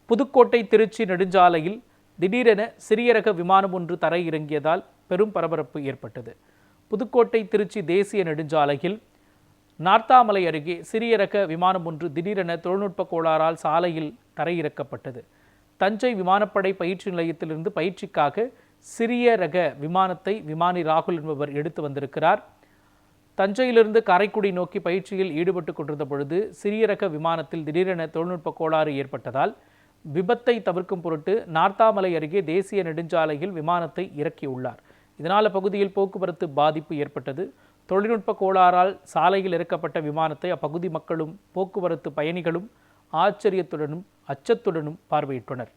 புதுக்கோட்டை திருச்சி நெடுஞ்சாலையில் திடீரென சிறிய ரக விமானம் ஒன்று தரையிறங்கியதால் பெரும் பரபரப்பு ஏற்பட்டது. புதுக்கோட்டை திருச்சி தேசிய நெடுஞ்சாலையில் நார்த்தாமலை அருகே சிறிய ரக விமானம் ஒன்று திடீரென தொழில்நுட்ப கோளாறால் சாலையில் தரையிறக்கப்பட்டது. தஞ்சை விமானப்படை பயிற்சி நிலையத்திலிருந்து பயிற்சிக்காக சிறிய ரக விமானத்தை விமானி ராகுல் என்பவர் எடுத்து வந்திருக்கிறார். தஞ்சையிலிருந்து காரைக்குடி நோக்கி பயிற்சியில் ஈடுபட்டுக் கொண்டிருந்த பொழுது சிறிய ரக விமானத்தில் திடீரென தொழில்நுட்ப கோளாறு ஏற்பட்டதால் விபத்தை தவிர்க்கும் பொருட்டு நார்த்தாமலை அருகே தேசிய நெடுஞ்சாலையில் விமானத்தை இறக்கியுள்ளார். இதனால் அப்பகுதியில் போக்குவரத்து பாதிப்பு ஏற்பட்டது. தொழில்நுட்ப கோளாறால் சாலையில் இறக்கப்பட்ட விமானத்தை அப்பகுதி மக்களும் போக்குவரத்து பயணிகளும் ஆச்சரியத்துடனும் அச்சத்துடனும் பார்வையிட்டனர்.